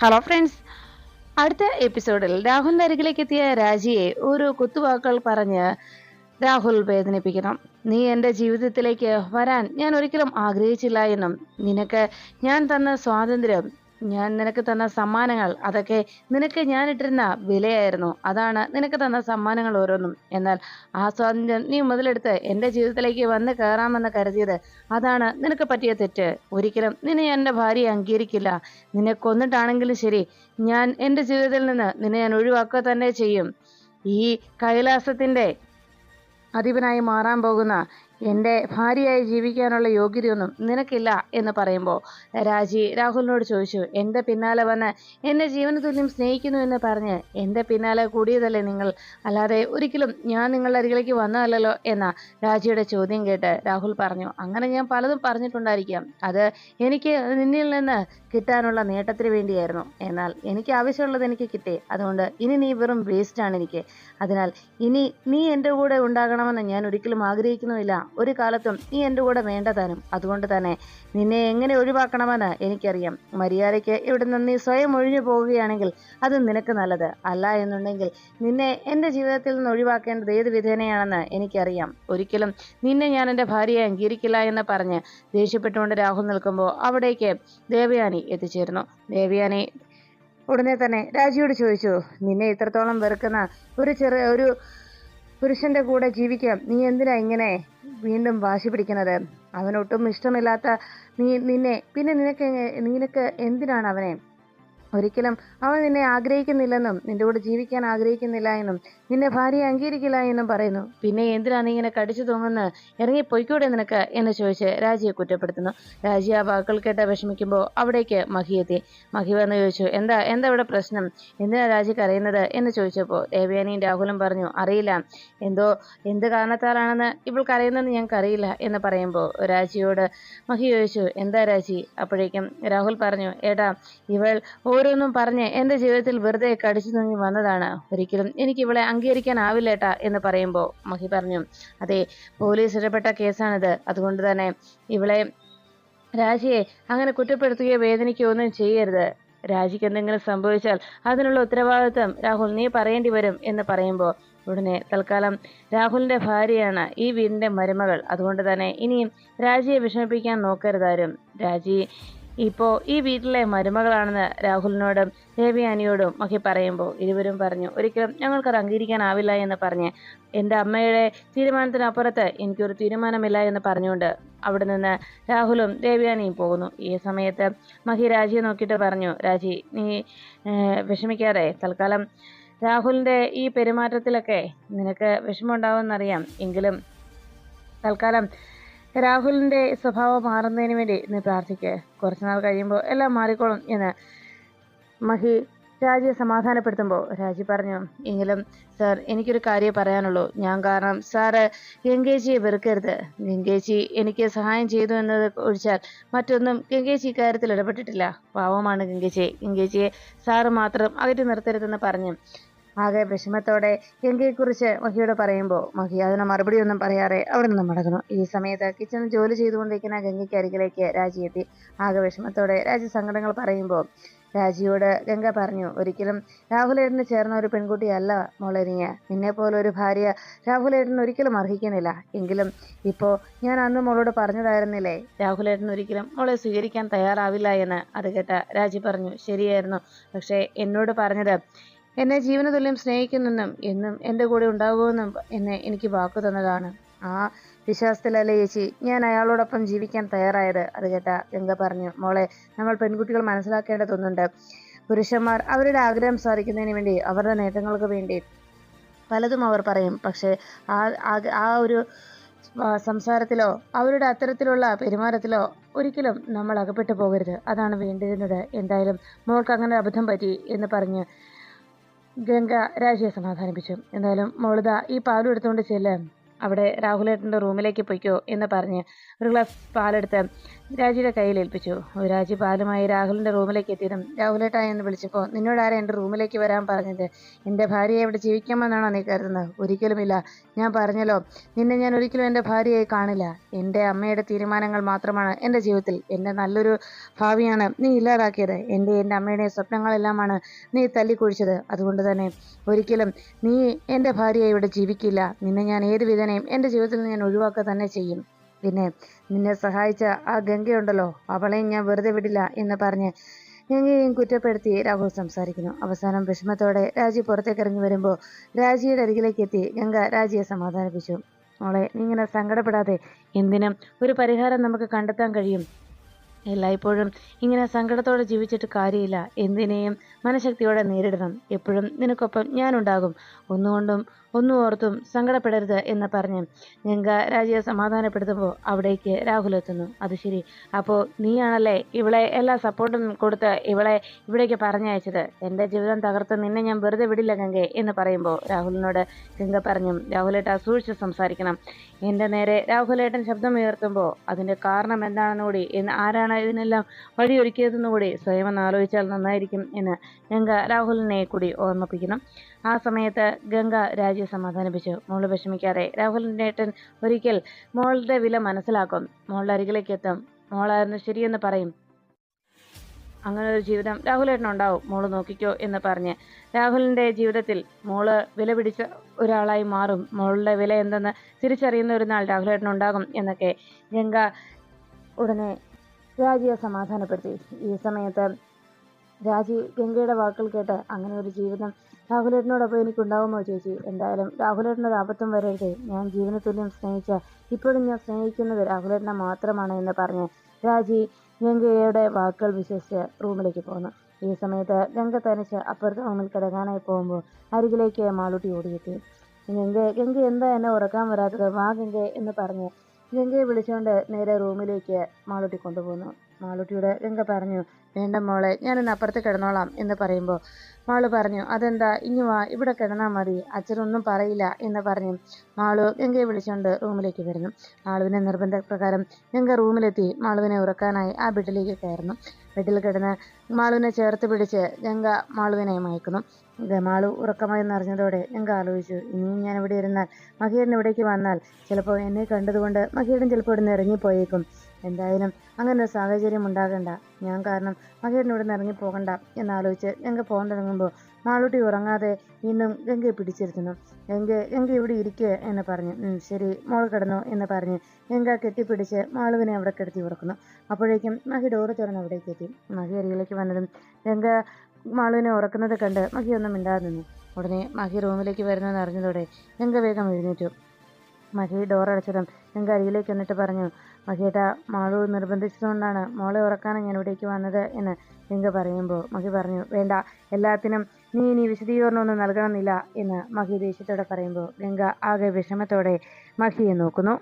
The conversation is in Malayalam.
ഹലോ ഫ്രണ്ട്സ്, അടുത്ത എപ്പിസോഡിൽ രാഹുലിന്റെ അരികിലേക്ക് എത്തിയ രാജിയെ ഒരു കുത്തുവാക്കുകൾ പറഞ്ഞ് രാഹുൽ വേദനിപ്പിക്കണം. നീ എൻ്റെ ജീവിതത്തിലേക്ക് വരാൻ ഞാൻ ഒരിക്കലും ആഗ്രഹിച്ചില്ല എന്നും നിനക്ക് ഞാൻ തന്ന സ്വാതന്ത്ര്യം, ഞാൻ നിനക്ക് തന്ന സമ്മാനങ്ങൾ, അതൊക്കെ നിനക്ക് ഞാൻ ഇട്ടിരുന്ന വിലയായിരുന്നു. അതാണ് നിനക്ക് തന്ന സമ്മാനങ്ങൾ ഓരോന്നും. എന്നാൽ ആ സ്വാതന്ത്ര്യം നീ മുതലെടുത്ത് എൻ്റെ ജീവിതത്തിലേക്ക് വന്ന് കയറാമെന്ന് കരുതിയത്, അതാണ് നിനക്ക് പറ്റിയ തെറ്റ്. ഒരിക്കലും നിന്നെ ഞാൻ എൻ്റെ ഭാര്യയെ അംഗീകരിക്കില്ല. നിന്നെ കൊന്നിട്ടാണെങ്കിലും ശരി, ഞാൻ എൻ്റെ ജീവിതത്തിൽ നിന്ന് നിന്നെ ഞാൻ ഒഴിവാക്കുക തന്നെ ചെയ്യും. ഈ കൈലാസത്തിൻ്റെ അധിപനായി മാറാൻ പോകുന്ന എൻ്റെ ഭാര്യയായി ജീവിക്കാനുള്ള യോഗ്യതയൊന്നും നിനക്കില്ല എന്ന് പറയുമ്പോൾ രാജി രാഹുലിനോട് ചോദിച്ചു, എൻ്റെ പിന്നാലെ വന്ന് എന്നെ ജീവന തുല്യം സ്നേഹിക്കുന്നു എന്ന് പറഞ്ഞ് എൻ്റെ പിന്നാലെ കൂടിയതല്ലേ നിങ്ങൾ, അല്ലാതെ ഒരിക്കലും ഞാൻ നിങ്ങളുടെ അരികിലേക്ക് വന്നതല്ലോ എന്ന രാജിയുടെ ചോദ്യം കേട്ട് രാഹുൽ പറഞ്ഞു, അങ്ങനെ ഞാൻ പലതും പറഞ്ഞിട്ടുണ്ടായിരിക്കാം. അത് എനിക്ക് നിന്നിൽ നിന്ന് കിട്ടാനുള്ള നേട്ടത്തിന് വേണ്ടിയായിരുന്നു. എന്നാൽ എനിക്ക് ആവശ്യമുള്ളത് എനിക്ക് കിട്ടി. അതുകൊണ്ട് ഇനി നീ വെറും വേസ്റ്റാണ് എനിക്ക്. അതിനാൽ ഇനി നീ എൻ്റെ കൂടെ ഉണ്ടാകണമെന്ന് ഞാൻ ഒരിക്കലും ആഗ്രഹിക്കുന്നുമില്ല. ഒരു കാലത്തും നീ എൻ്റെ കൂടെ വേണ്ടതാനും. അതുകൊണ്ട് തന്നെ നിന്നെ എങ്ങനെ ഒഴിവാക്കണമെന്ന് എനിക്കറിയാം. മര്യാദയ്ക്ക് ഇവിടെ നിന്ന് നീ സ്വയം ഒഴിഞ്ഞു പോവുകയാണെങ്കിൽ അത് നിനക്ക് നല്ലത്. അല്ല എന്നുണ്ടെങ്കിൽ നിന്നെ എൻ്റെ ജീവിതത്തിൽ നിന്ന് ഒഴിവാക്കേണ്ടത് ഏത് വിധേനയാണെന്ന് എനിക്കറിയാം. ഒരിക്കലും നിന്നെ ഞാൻ എൻ്റെ ഭാര്യയെ അംഗീകരിക്കില്ല എന്ന് പറഞ്ഞ് ദേഷ്യപ്പെട്ടുകൊണ്ട് രാഹുൽ നിൽക്കുമ്പോൾ അവിടേക്ക് ദേവയാനി എത്തിച്ചേരുന്നു. ദേവയാനി ഉടനെ തന്നെ രാജിയോട് ചോദിച്ചു, നിന്നെ ഇത്രത്തോളം വെറുക്കുന്ന ഒരു പുരുഷന്റെ കൂടെ ജീവിക്കാം നീ എന്തിനാ ഇങ്ങനെ വീണ്ടും വാശി പിടിക്കുന്നത്? അവനൊട്ടും ഇഷ്ടമില്ലാത്ത പിന്നെ നിനക്ക് എന്തിനാണ് അവനെ? ഒരിക്കലും അവൻ നിന്നെ ആഗ്രഹിക്കുന്നില്ലെന്നും നിന്റെ കൂടെ ജീവിക്കാൻ ആഗ്രഹിക്കുന്നില്ല എന്നും നിന്നെ ഭാര്യയെ അംഗീകരിക്കില്ല എന്നും പറയുന്നു. പിന്നെ എന്തിനാ നീ ഇങ്ങനെ കടിച്ചു തൂങ്ങുന്ന? ഇറങ്ങി പൊയ്ക്കൂടെ നിനക്ക് എന്ന് ചോദിച്ച് രാജിയെ കുറ്റപ്പെടുത്തുന്നു. രാജി ആ വാക്കുകൾ കേട്ട് വിഷമിക്കുമ്പോൾ അവിടേക്ക് മഹി എത്തി. മഹി വന്ന് ചോദിച്ചു, എന്താ ഇവിടെ പ്രശ്നം? എന്തിനാ രാജി കരയുന്നത് എന്ന് ചോദിച്ചപ്പോൾ ദേവയാനിയും രാഹുലും പറഞ്ഞു, അറിയില്ല, എന്ത് കാരണത്താലാണെന്ന് ഇവൾ കരയുന്നതെന്ന് ഞങ്ങൾക്ക് അറിയില്ല എന്ന് പറയുമ്പോൾ രാജിയോട് മഹി ചോദിച്ചു, എന്താ രാജി? അപ്പോഴേക്കും രാഹുൽ പറഞ്ഞു, ഏട്ടാ, ഇവൾ ഓരോന്നും പറഞ്ഞ് എൻ്റെ ജീവിതത്തിൽ വെറുതെ കടിച്ചു തൂങ്ങി വന്നതാണ്. ഒരിക്കലും എനിക്ക് ഇവളെ അംഗീകരിക്കാനാവില്ലേട്ടാ എന്ന് പറയുമ്പോൾ മഹി പറഞ്ഞു, അതെ, പോലീസ് ഇടപെട്ട കേസാണിത്. അതുകൊണ്ട് തന്നെ ഇവളെ രാജിയെ അങ്ങനെ കുറ്റപ്പെടുത്തുകയോ വേദനിക്കുകയോ ഒന്നും ചെയ്യരുത്. രാജിക്ക് എന്തെങ്കിലും സംഭവിച്ചാൽ അതിനുള്ള ഉത്തരവാദിത്വം രാഹുൽ നീ പറയേണ്ടി വരും എന്ന് പറയുമ്പോൾ ഉടനെ തൽക്കാലം രാഹുലിന്റെ ഭാര്യയാണ് ഈ വീടിന്റെ മരുമകൾ. അതുകൊണ്ട് തന്നെ ഇനിയും രാജിയെ വിഷമിപ്പിക്കാൻ നോക്കരുതാരും. രാജി ഇപ്പോൾ ഈ വീട്ടിലെ മരുമകളാണെന്ന് രാഹുലിനോടും ദേവയാനിയോടും ഒക്കെ പറയുമ്പോൾ ഇരുവരും പറഞ്ഞു, ഒരിക്കലും ഞങ്ങൾക്കത് അംഗീകരിക്കാനാവില്ല എന്ന് പറഞ്ഞ് എൻ്റെ അമ്മയുടെ തീരുമാനത്തിനപ്പുറത്ത് എനിക്കൊരു തീരുമാനമില്ല എന്ന് പറഞ്ഞുകൊണ്ട് അവിടെ നിന്ന് രാഹുലും ദേവയാനിയും പോകുന്നു. ഈ സമയത്ത് മഹി രാജിയെ നോക്കിയിട്ട് പറഞ്ഞു, രാജി, നീ വിഷമിക്കാതെ, തൽക്കാലം രാഹുലിൻ്റെ ഈ പെരുമാറ്റത്തിലൊക്കെ നിനക്ക് വിഷമമുണ്ടാവുമെന്നറിയാം. എങ്കിലും തൽക്കാലം രാഹുലിന്റെ സ്വഭാവം മാറുന്നതിന് വേണ്ടി നീ പ്രാർത്ഥിക്കുക. കുറച്ചുനാൾ കഴിയുമ്പോൾ എല്ലാം മാറിക്കോളും എന്ന് മഹി രാജിയെ സമാധാനപ്പെടുത്തുമ്പോൾ രാജി പറഞ്ഞു, എങ്കിലും സാർ, എനിക്കൊരു കാര്യം പറയാനുള്ളൂ. ഞാൻ കാരണം സാറ് ഗംഗേജിയെ വെറുക്കരുത്. ഗംഗേജി എനിക്ക് സഹായം ചെയ്തു എന്നത് ഒഴിച്ചാൽ മറ്റൊന്നും ഗംഗേജി ഇക്കാര്യത്തിൽ ഇടപെട്ടിട്ടില്ല. പാവമാണ് ഗംഗേജിയെ സാറ് മാത്രം അകറ്റി നിർത്തരുതെന്ന് പറഞ്ഞു ആകെ വിഷമത്തോടെ ഗംഗയെക്കുറിച്ച് മഹിയോട് പറയുമ്പോൾ മഹി അതിന് മറുപടി ഒന്നും പറയാതെ അവിടെ നിന്ന് മടങ്ങുന്നു. ഈ സമയത്ത് കിച്ചണിൽ ജോലി ചെയ്തുകൊണ്ടിരിക്കുന്ന ഗംഗയ്ക്ക് അരികിലേക്ക് രാജി എത്തി. ആകെ വിഷമത്തോടെ രാജി സങ്കടങ്ങൾ പറയുമ്പോൾ രാജിയോട് ഗംഗ പറഞ്ഞു, ഒരിക്കലും രാഹുലേട്ടന് ചേർന്ന ഒരു പെൺകുട്ടിയല്ല മോളെ നീ. നിന്നെ പോലെ ഒരു ഭാര്യ രാഹുലേട്ടൻ ഒരിക്കലും അർഹിക്കുന്നില്ല. എങ്കിലും ഇപ്പോൾ ഞാൻ അന്ന് മോളോട് പറഞ്ഞതായിരുന്നില്ലേ, രാഹുലേട്ടൻ ഒരിക്കലും മോളെ സ്വീകരിക്കാൻ തയ്യാറാവില്ല എന്ന്. അത് കേട്ട രാജി പറഞ്ഞു, ശരിയായിരുന്നു, പക്ഷേ എന്നോട് പറഞ്ഞത് എന്നെ ജീവന തുല്യം സ്നേഹിക്കുന്നെന്നും എന്നും എൻ്റെ കൂടെ ഉണ്ടാകുമെന്നും എനിക്ക് വാക്കു തന്നതാണ്. ആ വിശ്വാസത്തിലല്ലേ ചേച്ചി ഞാൻ അയാളോടൊപ്പം ജീവിക്കാൻ തയ്യാറായത്. അത് കേട്ട ഗംഗ പറഞ്ഞു, മോളെ, നമ്മൾ പെൺകുട്ടികൾ മനസ്സിലാക്കേണ്ടതൊന്നുണ്ട്. പുരുഷന്മാർ അവരുടെ ആഗ്രഹം സാധിക്കുന്നതിന് വേണ്ടി, അവരുടെ നേട്ടങ്ങൾക്ക് വേണ്ടി പലതും അവർ പറയും. പക്ഷേ ആ ഒരു സംസാരത്തിലോ അവരുടെ അത്തരത്തിലുള്ള പെരുമാറ്റത്തിലോ ഒരിക്കലും നമ്മൾ അകപ്പെട്ടു പോകരുത്. അതാണ് വേണ്ടിയിരുന്നത്. എന്തായാലും മോൾക്ക് അങ്ങനെ അബദ്ധം പറ്റി എന്ന് പറഞ്ഞ് ഗംഗ രാജിയെ സമാധാനിപ്പിച്ചു. എന്തായാലും മോളിത ഈ പാലും എടുത്തുകൊണ്ട് ചെല്ല്. അവിടെ രാഹുലേട്ടൻ്റെ റൂമിലേക്ക് പൊയ്ക്കോ എന്ന് പറഞ്ഞ് ഒരു ഗ്ലാസ് പാലെടുത്ത് രാജിയുടെ കയ്യിൽ ഏൽപ്പിച്ചു. രാജി പാലുമായി രാഹുലിൻ്റെ റൂമിലേക്ക് എത്തിയതും രാഹുലേട്ടാ എന്ന് വിളിച്ചപ്പോൾ, നിന്നോടാരാ എൻ്റെ റൂമിലേക്ക് വരാൻ പറഞ്ഞത്? എൻ്റെ ഭാര്യയെ ഇവിടെ ജീവിക്കാമെന്നാണോ നീ കരുതുന്നത്? ഒരിക്കലുമില്ല. ഞാൻ പറഞ്ഞല്ലോ, നിന്നെ ഞാൻ ഒരിക്കലും എൻ്റെ ഭാര്യയായി കാണില്ല. എൻ്റെ അമ്മയുടെ തീരുമാനങ്ങൾ മാത്രമാണ് എൻ്റെ ജീവിതത്തിൽ എൻ്റെ നല്ലൊരു ഭാവിയാണ് നീ ഇല്ലാതാക്കിയത്. എൻ്റെ അമ്മയുടെ സ്വപ്നങ്ങളെല്ലാമാണ് നീ തല്ലിക്കുഴിച്ചത്. അതുകൊണ്ട് തന്നെ ഒരിക്കലും നീ എൻ്റെ ഭാര്യയായി ഇവിടെ ജീവിക്കില്ല. നിന്നെ ഞാൻ ഏത് വിധേനയും എൻ്റെ ജീവിതത്തിൽ നിന്ന് ഞാൻ ഒഴിവാക്കുക തന്നെ ചെയ്യും. പിന്നെ നിന്നെ സഹായിച്ച ആ ഗംഗയുണ്ടല്ലോ, അവളെയും ഞാൻ വെറുതെ വിടില്ല എന്ന് പറഞ്ഞ് ഗംഗയെയും കുറ്റപ്പെടുത്തി രാഹുൽ സംസാരിക്കുന്നു. അവസാനം വിഷമത്തോടെ രാജി പുറത്തേക്ക് ഇറങ്ങി വരുമ്പോൾ രാജിയുടെ അരികിലേക്ക് എത്തി ഗംഗ രാജിയെ സമാധാനിപ്പിച്ചു. മോളെ, നീ ഇങ്ങനെ സങ്കടപ്പെടാതെ, എന്തിനും ഒരു പരിഹാരം നമുക്ക് കണ്ടെത്താൻ കഴിയും. എല്ലായ്പ്പോഴും ഇങ്ങനെ സങ്കടത്തോടെ ജീവിച്ചിട്ട് കാര്യമില്ല. എന്തിനേയും മനഃശക്തിയോടെ നേരിടണം. എപ്പോഴും നിനക്കൊപ്പം ഞാനുണ്ടാകും. ഒന്നുകൊണ്ടും ഒന്നും ഓർത്തും സങ്കടപ്പെടരുത് എന്ന് പറഞ്ഞ് ഗംഗ രാജിയെ സമാധാനപ്പെടുത്തുമ്പോൾ അവിടേക്ക് രാഹുൽ എത്തുന്നു. അത് ശരി, അപ്പോൾ നീയാണല്ലേ ഇവളെ എല്ലാ സപ്പോർട്ടും കൊടുത്ത് ഇവളെ ഇവിടേക്ക് പറഞ്ഞയച്ചത്? എൻ്റെ ജീവിതം തകർത്ത് നിന്നെ ഞാൻ വെറുതെ വിടില്ല ഗംഗെ എന്ന് പറയുമ്പോൾ രാഹുലിനോട് ഗംഗ പറഞ്ഞു, രാഹുലേട്ടാ സൂക്ഷിച്ച് സംസാരിക്കണം. എൻ്റെ നേരെ രാഹുലേട്ടൻ ശബ്ദം ഉയർത്തുമ്പോൾ അതിൻ്റെ കാരണം എന്താണെന്നുകൂടി, ആരാണ് ഇതിനെല്ലാം വഴിയൊരുക്കിയതെന്നുകൂടി സ്വയം ഒന്ന് ആലോചിച്ചാൽ നന്നായിരിക്കും എന്ന് ഗംഗ രാഹുലിനെ കൂടി ഓർമ്മിപ്പിക്കണം. ആ സമയത്ത് ഗംഗ രാജിയെ സമാധാനിപ്പിച്ചു. മോള് വിഷമിക്കാതെ, രാഹുലിൻ്റെ ഏട്ടൻ ഒരിക്കൽ മോളുടെ വില മനസ്സിലാക്കും. മോളുടെ അരികിലേക്ക് എത്തും. മോളായിരുന്നു ശരിയെന്ന് പറയും. അങ്ങനെ ഒരു ജീവിതം രാഹുലേട്ടനുണ്ടാവും. മോള് നോക്കിക്കോ എന്ന് പറഞ്ഞ് രാഹുലിൻ്റെ ജീവിതത്തിൽ മോള് വില പിടിച്ച ഒരാളായി മാറും. മോളുടെ വില എന്തെന്ന് തിരിച്ചറിയുന്ന ഒരു നാൾ രാഹുലേട്ടനുണ്ടാകും എന്നൊക്കെ ഗംഗ ഉടനെ രാജിയെ സമാധാനപ്പെടുത്തി. ഈ സമയത്ത് രാജി ഗംഗയുടെ വാക്കുകൾ കേട്ട്, അങ്ങനെ ഒരു ജീവിതം രാഹുലേട്ടനോടൊപ്പം എനിക്കുണ്ടാവുമോ ചേച്ചി? എന്തായാലും രാഹുലേട്ടനൊരു ആപത്തും വരരുത്. ഞാൻ ജീവന തുല്യം സ്നേഹിച്ച, ഇപ്പോഴും ഞാൻ സ്നേഹിക്കുന്നത് രാഹുലേട്ടനെ മാത്രമാണ് എന്ന് പറഞ്ഞ് രാജി ഗംഗയുടെ വാക്കുകൾ വിശ്വസിച്ച് റൂമിലേക്ക് പോന്നു. ഈ സമയത്ത് ഗംഗ തനിച്ച് അപ്പുറത്തെ റൂമിൽ കിടക്കാനായി പോകുമ്പോൾ അരികിലേക്ക് മാളൂട്ടി ഓടിയെത്തി. ഗംഗ എന്താ എന്നെ ഉറക്കാൻ വരാത്തത്? വാ ഗംഗ എന്ന് പറഞ്ഞ് ഗംഗയെ വിളിച്ചുകൊണ്ട് നേരെ റൂമിലേക്ക് മാളൂട്ടി കൊണ്ടുപോകുന്നു. മാളൂട്ടിയോട് ഗംഗ പറഞ്ഞു, വേണ്ട മോളെ, ഞാനിന്ന് അപ്പുറത്ത് കിടന്നോളാം എന്ന് പറയുമ്പോൾ മാളു പറഞ്ഞു, അതെന്താ, ഇനി വാ, ഇവിടെ കിടന്നാൽ മതി, അച്ഛനൊന്നും പറയില്ല എന്ന് പറഞ്ഞു മാളു ഗംഗയെ വിളിച്ചുകൊണ്ട് റൂമിലേക്ക് വരുന്നു. മാളുവിൻ്റെ നിർബന്ധപ്രകാരം ഗംഗ റൂമിലെത്തി മാളുവിനെ ഉറക്കാനായി ആ ബെഡിലേക്ക് കയറുന്നു. ബെഡിൽ കിടന്ന് മാളുവിനെ ചേർത്ത് പിടിച്ച് ഗംഗ മാളുവിനെ മയക്കുന്നു. മാളു ഉറക്കമായി നിറഞ്ഞതോടെ ഗംഗ ആലോചിച്ചു, ഇനിയും ഞാൻ ഇവിടെ ഇരുന്നാൽ മഹിയേടൻ ഇവിടേക്ക് വന്നാൽ ചിലപ്പോൾ എന്നെ കണ്ടതുകൊണ്ട് മഹിയേടൻ ചിലപ്പോൾ ഇവിടെ നിന്ന് ഇറങ്ങിപ്പോയേക്കും. എന്തായാലും അങ്ങനെ ഒരു സാഹചര്യം ഉണ്ടാകണ്ട, ഞാൻ കാരണം മഹിയേടൻ ഇവിടെ നിന്ന് ഇറങ്ങിപ്പോകണ്ട എന്നാലോചിച്ച് ഗംഗ പോകാൻ തുടങ്ങുമ്പോൾ മാളൂട്ടി ഉറങ്ങാതെ വീണ്ടും ഗംഗയെ പിടിച്ചിരുത്തുന്നു. ഗംഗ ഇവിടെ ഇരിക്കുക എന്ന് പറഞ്ഞു. ശരി, മോൾ കിടന്നു എന്ന് പറഞ്ഞ് ഗംഗ കെട്ടിപ്പിടിച്ച് മാളുവിനെ അവിടെ കിടത്തി ഉറക്കുന്നു. അപ്പോഴേക്കും മഹി ഡോറ് തുറന്ന് അവിടേക്ക് എത്തി. മഹി അരികിലേക്ക് വന്നതും ഗംഗ മാളുവിനെ ഉറക്കുന്നത് കണ്ട് മഹി ഒന്നും മിണ്ടാതെ നിന്നു. ഉടനെ മഹി റൂമിലേക്ക് വരുന്നതെന്ന് അറിഞ്ഞതോടെ ഗംഗ വേഗം എഴുന്നേറ്റു. മഹി ഡോറടച്ചതും ഗംഗ അരികിലേക്ക് വന്നിട്ട് പറഞ്ഞു, മഹിയേട്ടാ, മാളു നിർബന്ധിച്ചതുകൊണ്ടാണ് മോളെ ഉറക്കാനും ഞാൻ ഇവിടേക്ക് വന്നത് എന്ന് ഗംഗ പറയുമ്പോൾ മഹി പറഞ്ഞു, വേണ്ട, എല്ലാത്തിനും നീ ഇനി വിശദീകരണമൊന്നും നൽകണമെന്നില്ല എന്ന് മഹി ദേഷ്യത്തോടെ പറയുമ്പോൾ ഗംഗ ആകെ വിഷമത്തോടെ മഹിയെ നോക്കുന്നു.